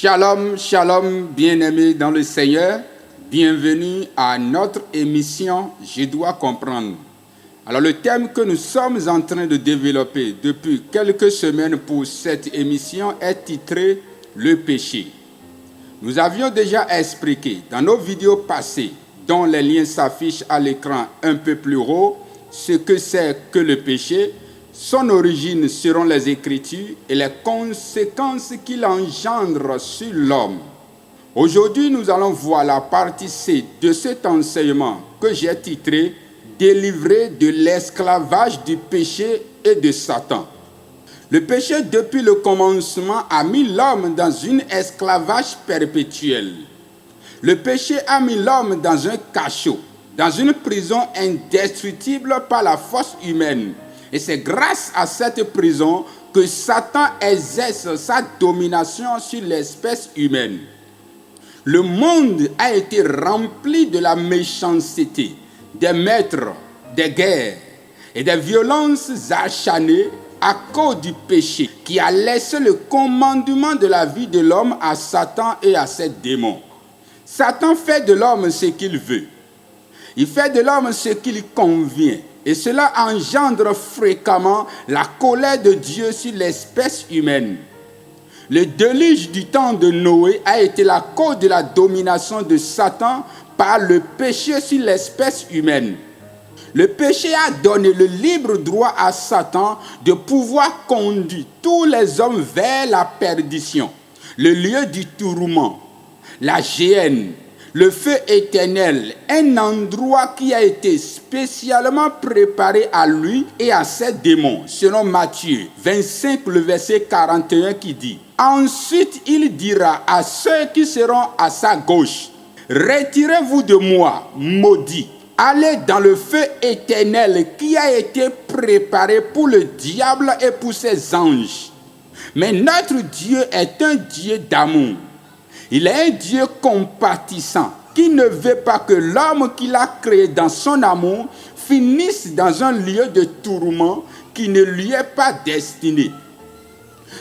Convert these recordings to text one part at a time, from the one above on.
Shalom, shalom, bien-aimés dans le Seigneur. Bienvenue à notre émission « Je dois comprendre ». Alors le thème que nous sommes en train de développer depuis quelques semaines pour cette émission est titré « Le péché ». Nous avions déjà expliqué dans nos vidéos passées, dont les liens s'affichent à l'écran un peu plus haut, ce que c'est que le péché, son origine selon les Écritures et les conséquences qu'il engendre sur l'homme. Aujourd'hui, nous allons voir la partie C de cet enseignement que j'ai titré « Délivré de l'esclavage du péché et de Satan ». Le péché, depuis le commencement, a mis l'homme dans un esclavage perpétuel. Le péché a mis l'homme dans un cachot, dans une prison indestructible par la force humaine. Et c'est grâce à cette prison que Satan exerce sa domination sur l'espèce humaine. Le monde a été rempli de la méchanceté, des maîtres, des guerres et des violences acharnées à cause du péché qui a laissé le commandement de la vie de l'homme à Satan et à ses démons. Satan fait de l'homme ce qu'il veut. Il fait de l'homme ce qu'il convient. Et cela engendre fréquemment la colère de Dieu sur l'espèce humaine. Le déluge du temps de Noé a été la cause de la domination de Satan par le péché sur l'espèce humaine. Le péché a donné le libre droit à Satan de pouvoir conduire tous les hommes vers la perdition, le lieu du tourment, la géhenne, le feu éternel, un endroit qui a été spécialement préparé à lui et à ses démons, selon Matthieu 25, le verset 41 qui dit « Ensuite il dira à ceux qui seront à sa gauche, « Retirez-vous de moi, maudits, allez dans le feu éternel qui a été préparé pour le diable et pour ses anges. » Mais notre Dieu est un Dieu d'amour. Il est un Dieu compatissant qui ne veut pas que l'homme qu'il a créé dans son amour finisse dans un lieu de tourment qui ne lui est pas destiné.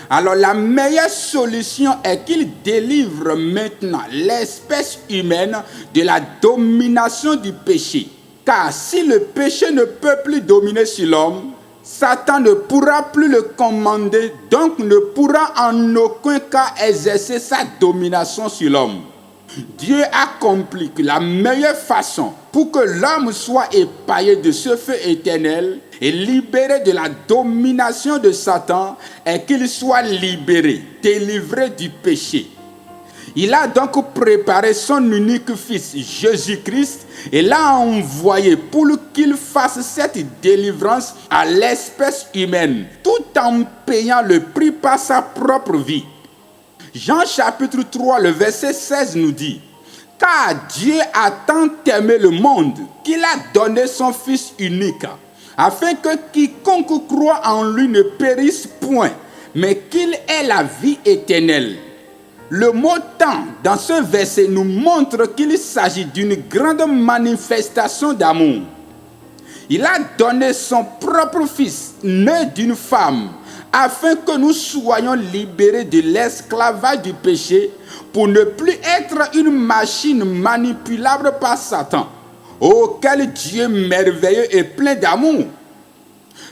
Alors la meilleure solution est qu'il délivre maintenant l'espèce humaine de la domination du péché. Car si le péché ne peut plus dominer sur l'homme, Satan ne pourra plus le commander, donc ne pourra en aucun cas exercer sa domination sur l'homme. Dieu a compris que la meilleure façon pour que l'homme soit épargné de ce feu éternel et libéré de la domination de Satan est qu'il soit libéré, délivré du péché. Il a donc préparé son unique fils, Jésus-Christ, et l'a envoyé pour qu'il fasse cette délivrance à l'espèce humaine, tout en payant le prix par sa propre vie. Jean chapitre 3, le verset 16 nous dit « Car Dieu a tant aimé le monde qu'il a donné son Fils unique, afin que quiconque croit en lui ne périsse point, mais qu'il ait la vie éternelle. » Le mot « tant » dans ce verset nous montre qu'il s'agit d'une grande manifestation d'amour. Il a donné son propre fils, né d'une femme, afin que nous soyons libérés de l'esclavage du péché pour ne plus être une machine manipulable par Satan. Oh, quel Dieu merveilleux et plein d'amour!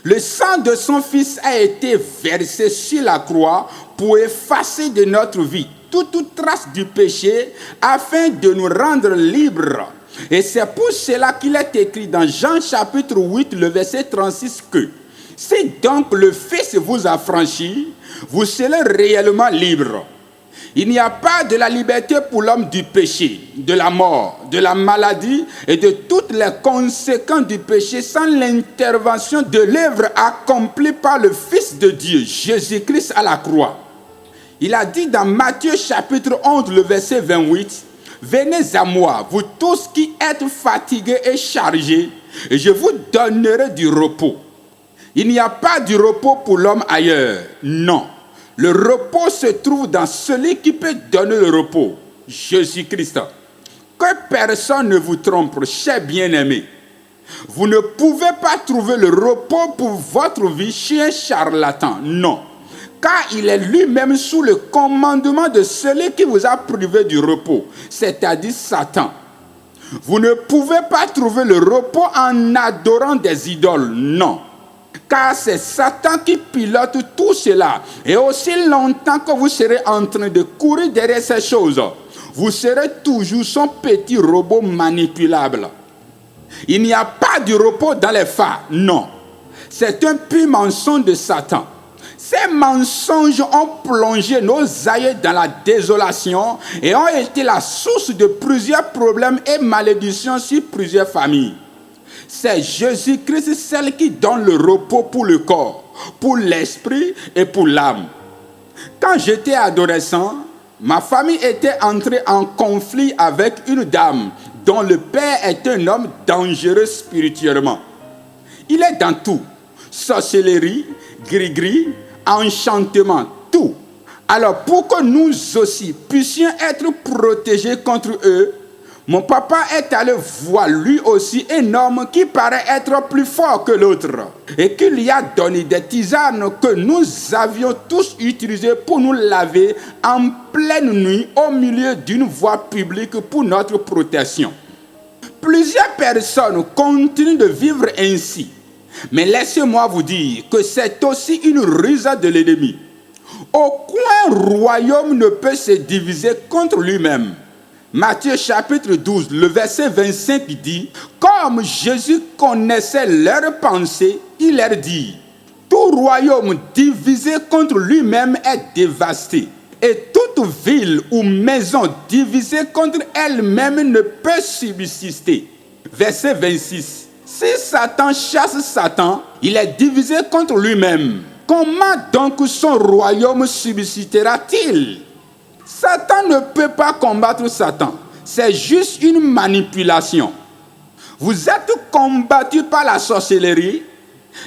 Le sang de son fils a été versé sur la croix pour effacer de notre vie toute trace du péché afin de nous rendre libres. Et c'est pour cela qu'il est écrit dans Jean chapitre 8, le verset 36 que « Si donc le Fils vous a franchi, vous serez réellement libre. » Il n'y a pas de la liberté pour l'homme du péché, de la mort, de la maladie et de toutes les conséquences du péché sans l'intervention de l'œuvre accomplie par le Fils de Dieu, Jésus-Christ à la croix. Il a dit dans Matthieu chapitre 11, le verset 28, « Venez à moi, vous tous qui êtes fatigués et chargés, et je vous donnerai du repos. » Il n'y a pas de repos pour l'homme ailleurs, non. Le repos se trouve dans celui qui peut donner le repos, Jésus-Christ. Que personne ne vous trompe, chers bien-aimés. Vous ne pouvez pas trouver le repos pour votre vie chez un charlatan, non. car il est lui-même sous le commandement de celui qui vous a privé du repos, c'est-à-dire Satan. Vous ne pouvez pas trouver le repos en adorant des idoles, non. Car c'est Satan qui pilote tout cela. Et aussi longtemps que vous serez en train de courir derrière ces choses, vous serez toujours son petit robot manipulable. Il n'y a pas de repos dans les phares, non. C'est un pur mensonge de Satan. Ces mensonges ont plongé nos aïeux dans la désolation et ont été la source de plusieurs problèmes et malédictions sur plusieurs familles. C'est Jésus-Christ, celle qui donne le repos pour le corps, pour l'esprit et pour l'âme. Quand j'étais adolescent, ma famille était entrée en conflit avec une dame dont le père est un homme dangereux spirituellement. Il est dans tout. Sorcellerie, gris-gris, enchantement, tout. Alors pour que nous aussi puissions être protégés contre eux, mon papa est allé voir lui aussi un homme qui paraît être plus fort que l'autre et qui lui a donné des tisanes que nous avions tous utilisées pour nous laver en pleine nuit au milieu d'une voie publique pour notre protection. Plusieurs personnes continuent de vivre ainsi. Mais laissez-moi vous dire que c'est aussi une ruse de l'ennemi. Aucun royaume ne peut se diviser contre lui-même. Matthieu chapitre 12, le verset 25 dit, « Comme Jésus connaissait leurs pensées, il leur dit, « Tout royaume divisé contre lui-même est dévasté, et toute ville ou maison divisée contre elle-même ne peut subsister. » Verset 26. Si Satan chasse Satan, il est divisé contre lui-même. Comment donc son royaume subsistera-t-il? Satan ne peut pas combattre Satan. C'est juste une manipulation. Vous êtes combattu par la sorcellerie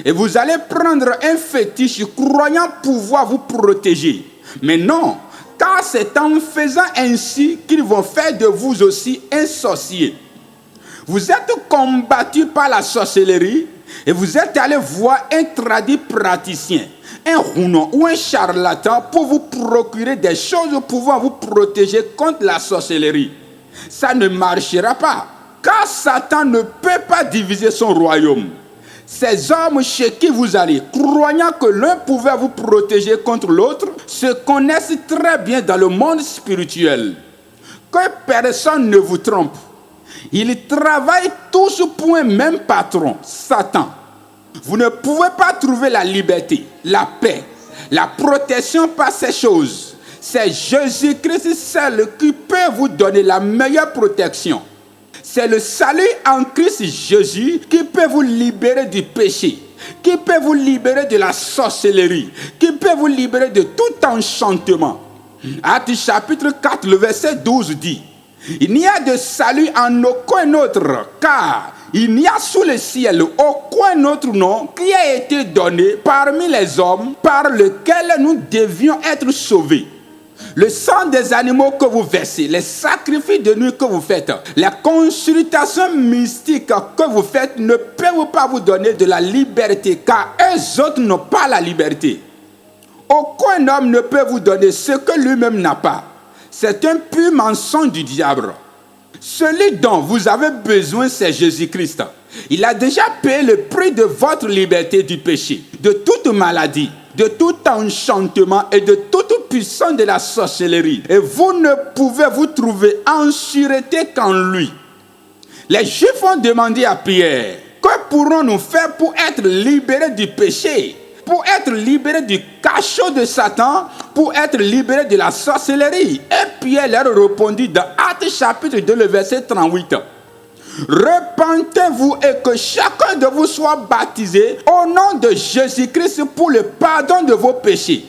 et vous allez prendre un fétiche croyant pouvoir vous protéger. Mais non, car c'est en faisant ainsi qu'ils vont faire de vous aussi un sorcier. Vous êtes combattu par la sorcellerie et vous êtes allé voir un tradit praticien, un rounon ou un charlatan pour vous procurer des choses pouvant vous protéger contre la sorcellerie. Ça ne marchera pas, car Satan ne peut pas diviser son royaume. Ces hommes chez qui vous allez, croyant que l'un pouvait vous protéger contre l'autre, se connaissent très bien dans le monde spirituel. Que personne ne vous trompe. Ils travaillent tous pour un même patron, Satan. Vous ne pouvez pas trouver la liberté, la paix, la protection par ces choses. C'est Jésus-Christ seul qui peut vous donner la meilleure protection. C'est le salut en Christ Jésus qui peut vous libérer du péché, qui peut vous libérer de la sorcellerie, qui peut vous libérer de tout enchantement. Actes chapitre 4, le verset 12 dit, « Il n'y a de salut en aucun autre, car il n'y a sous le ciel aucun autre nom qui a été donné parmi les hommes par lequel nous devions être sauvés. » Le sang des animaux que vous versez, les sacrifices de nuit que vous faites, les consultations mystiques que vous faites ne peuvent pas vous donner de la liberté, car eux autres n'ont pas la liberté. Aucun homme ne peut vous donner ce que lui-même n'a pas. C'est un pur mensonge du diable. Celui dont vous avez besoin, c'est Jésus-Christ. Il a déjà payé le prix de votre liberté du péché, de toute maladie, de tout enchantement et de toute puissance de la sorcellerie. Et vous ne pouvez vous trouver en sûreté qu'en lui. Les Juifs ont demandé à Pierre, que pourrons-nous faire pour être libérés du péché, pour être libérés du cachot de Satan, pour être libérés de la sorcellerie? Et Pierre leur répondit dans Actes chapitre 2, le verset 38. Repentez-vous et que chacun de vous soit baptisé au nom de Jésus-Christ pour le pardon de vos péchés.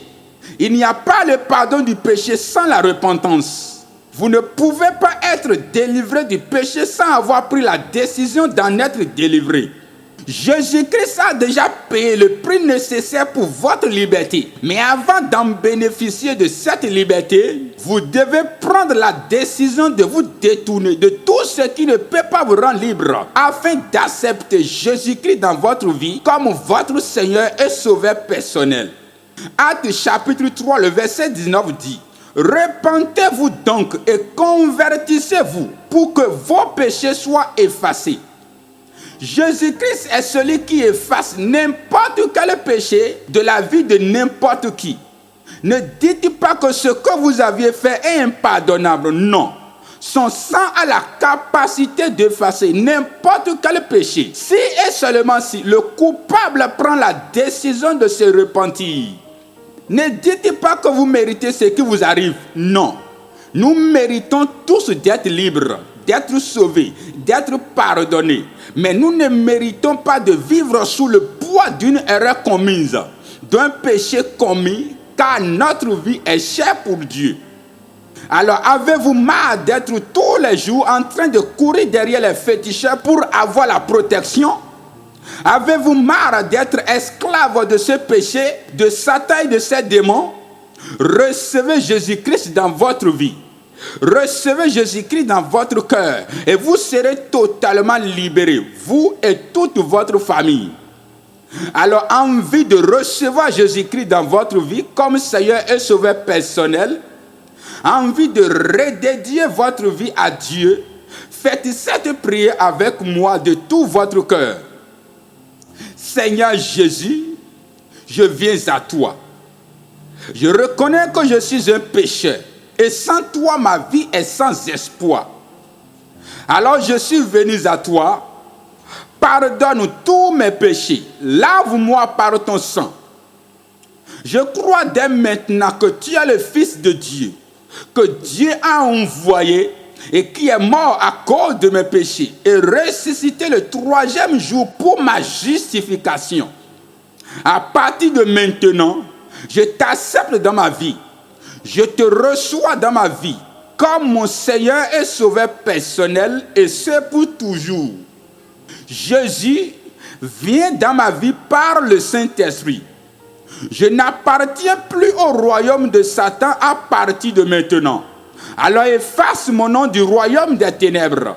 Il n'y a pas le pardon du péché sans la repentance. Vous ne pouvez pas être délivré du péché sans avoir pris la décision d'en être délivré. Jésus-Christ a déjà payé le prix nécessaire pour votre liberté. Mais avant d'en bénéficier de cette liberté, vous devez prendre la décision de vous détourner de tout ce qui ne peut pas vous rendre libre, afin d'accepter Jésus-Christ dans votre vie comme votre Seigneur et Sauveur personnel. Actes chapitre 3, le verset 19 dit: repentez-vous donc et convertissez-vous pour que vos péchés soient effacés. Jésus-Christ est celui qui efface n'importe quel péché de la vie de n'importe qui. Ne dites pas que ce que vous aviez fait est impardonnable. Non. Son sang a la capacité d'effacer n'importe quel péché. Si et seulement si le coupable prend la décision de se repentir. Ne dites pas que vous méritez ce qui vous arrive. Non. Nous méritons tous d'être libres, d'être sauvés, d'être pardonnés. Mais nous ne méritons pas de vivre sous le poids d'une erreur commise, d'un péché commis, car notre vie est chère pour Dieu. Alors, avez-vous marre d'être tous les jours en train de courir derrière les féticheurs pour avoir la protection? Avez-vous marre d'être esclave de ce péché, de Satan et de ses démons? Recevez Jésus-Christ dans votre vie. Recevez Jésus-Christ dans votre cœur et vous serez totalement libérés, vous et toute votre famille. Alors, envie de recevoir Jésus-Christ dans votre vie comme Seigneur et Sauveur personnel, envie de redédier votre vie à Dieu, faites cette prière avec moi de tout votre cœur. Seigneur Jésus, je viens à toi. Je reconnais que je suis un pécheur et sans toi, ma vie est sans espoir. Alors je suis venu à toi. Pardonne tous mes péchés. Lave-moi par ton sang. Je crois dès maintenant que tu es le Fils de Dieu, que Dieu a envoyé et qui est mort à cause de mes péchés et ressuscité le 3e jour pour ma justification. À partir de maintenant, je t'accepte dans ma vie. Je te reçois dans ma vie comme mon Seigneur et Sauveur personnel et ce pour toujours. Jésus, viens dans ma vie par le Saint-Esprit. Je n'appartiens plus au royaume de Satan à partir de maintenant. Alors efface mon nom du royaume des ténèbres.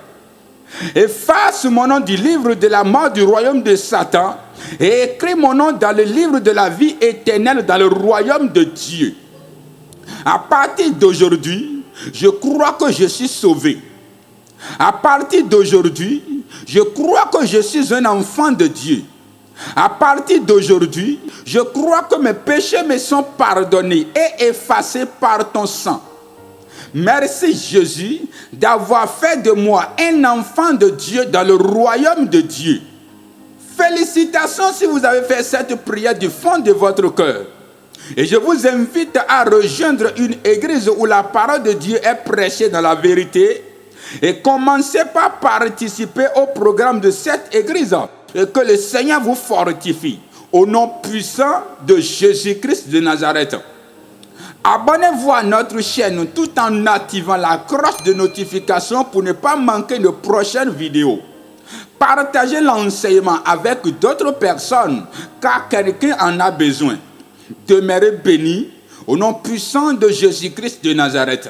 Efface mon nom du livre de la mort du royaume de Satan et écris mon nom dans le livre de la vie éternelle dans le royaume de Dieu. À partir d'aujourd'hui, je crois que je suis sauvé. À partir d'aujourd'hui, je crois que je suis un enfant de Dieu. À partir d'aujourd'hui, je crois que mes péchés me sont pardonnés et effacés par ton sang. Merci Jésus d'avoir fait de moi un enfant de Dieu dans le royaume de Dieu. Félicitations si vous avez fait cette prière du fond de votre cœur. Et je vous invite à rejoindre une église où la parole de Dieu est prêchée dans la vérité. Et commencez par participer au programme de cette église. Et que le Seigneur vous fortifie. Au nom puissant de Jésus-Christ de Nazareth. Abonnez-vous à notre chaîne tout en activant la cloche de notification pour ne pas manquer de prochaines vidéos. Partagez l'enseignement avec d'autres personnes car quelqu'un en a besoin. Demeurez bénis au nom puissant de Jésus-Christ de Nazareth.